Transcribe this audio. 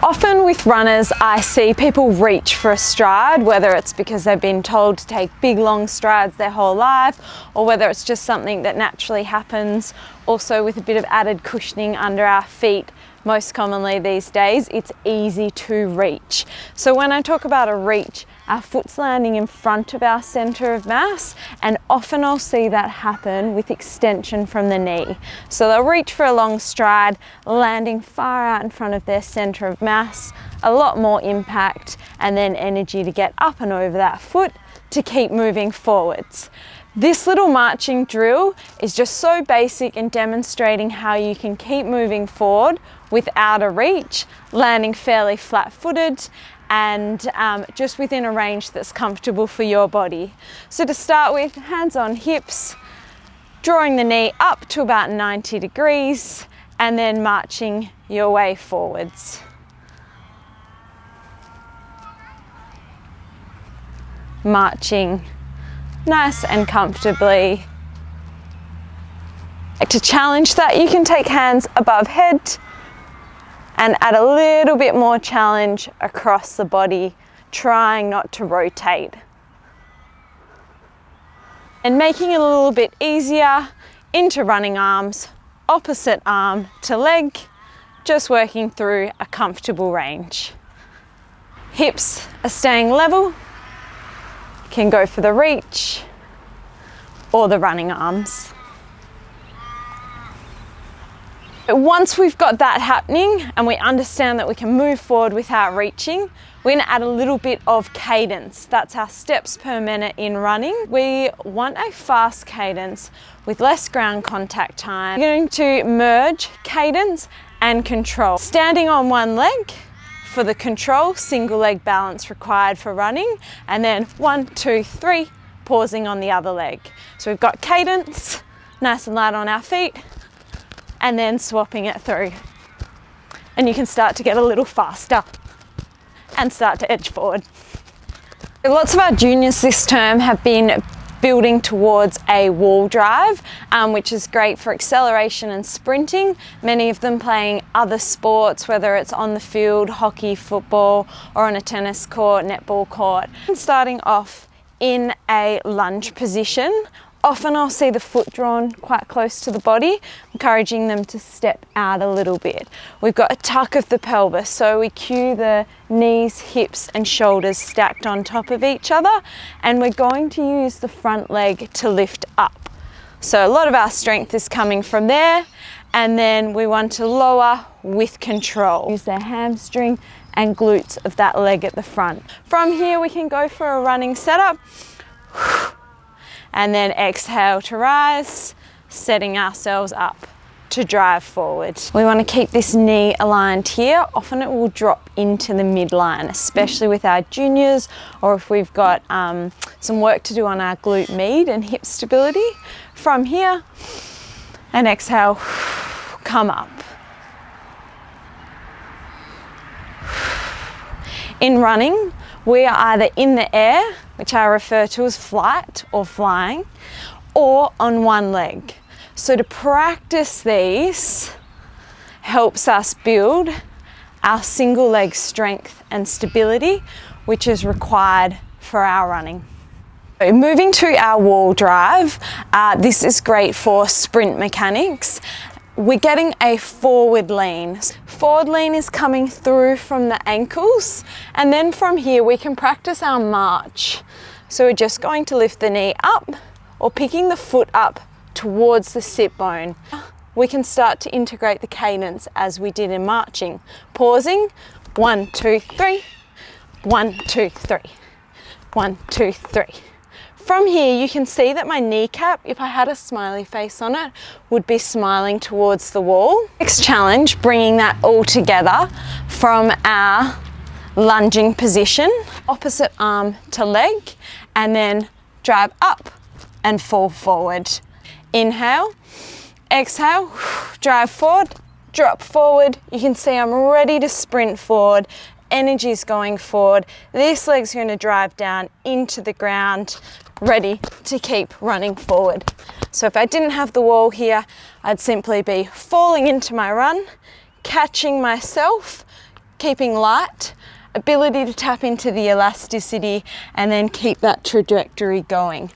often with runners, I see people reach for a stride, whether it's because they've been told to take big long strides their whole life, or whether it's just something that naturally happens. Also with a bit of added cushioning under our feet, most commonly these days, it's easy to reach. So when I talk about a reach, our foot's landing in front of our center of mass, and often I'll see that happen with extension from the knee. So they'll reach for a long stride, landing far out in front of their center of mass, a lot more impact, and then energy to get up and over that foot to keep moving forwards. This little marching drill is just so basic in demonstrating how you can keep moving forward without a reach, landing fairly flat-footed, and just within a range that's comfortable for your body. So to start with, hands on hips, drawing the knee up to about 90 degrees, and then marching your way forwards. Marching nice and comfortably. To challenge that, you can take hands above head and add a little bit more challenge across the body, trying not to rotate. And making it a little bit easier into running arms, opposite arm to leg, just working through a comfortable range. Hips are staying level, can go for the reach or the running arms. Once we've got that happening and we understand that we can move forward without reaching, we're going to add a little bit of cadence. That's our steps per minute in running. We want a fast cadence with less ground contact time. We're going to merge cadence and control. Standing on one leg for the control, single leg balance required for running, and then 1, 2, 3, pausing on the other leg. So we've got cadence, nice and light on our feet, and then swapping it through. And you can start to get a little faster and start to edge forward. Lots of our juniors this term have been building towards a wall drive, which is great for acceleration and sprinting. Many of them playing other sports, whether it's on the field, hockey, football, or on a tennis court, netball court. And starting off in a lunge position. Often I'll see the foot drawn quite close to the body, encouraging them to step out a little bit. We've got a tuck of the pelvis, so we cue the knees, hips and shoulders stacked on top of each other, and we're going to use the front leg to lift up. So a lot of our strength is coming from there, and then we want to lower with control. Use the hamstring and glutes of that leg at the front. From here we can go for a running setup. And then exhale to rise, setting ourselves up to drive forward. We want to keep this knee aligned here. Often it will drop into the midline, especially with our juniors, or if we've got some work to do on our glute med and hip stability. From here, and exhale, come up. In running, we are either in the air, which I refer to as flight or flying, or on one leg. So to practice these helps us build our single leg strength and stability, which is required for our running. So moving to our wall drive, this is great for sprint mechanics. We're getting a forward lean. Forward lean is coming through from the ankles, and then from here we can practice our march. So we're just going to lift the knee up or picking the foot up towards the sit bone. We can start to integrate the cadence as we did in marching. Pausing, 1, 2, 3, 1, 2, 3, 1, 2, 3. From here, you can see that my kneecap, if I had a smiley face on it, would be smiling towards the wall. Next challenge, bringing that all together from our lunging position, opposite arm to leg, and then drive up and fall forward. Inhale, exhale, drive forward, drop forward. You can see I'm ready to sprint forward. Energy is going forward. This leg's going to drive down into the ground, ready to keep running forward. So if I didn't have the wall here, I'd simply be falling into my run, catching myself, keeping light, ability to tap into the elasticity, and then keep that trajectory going.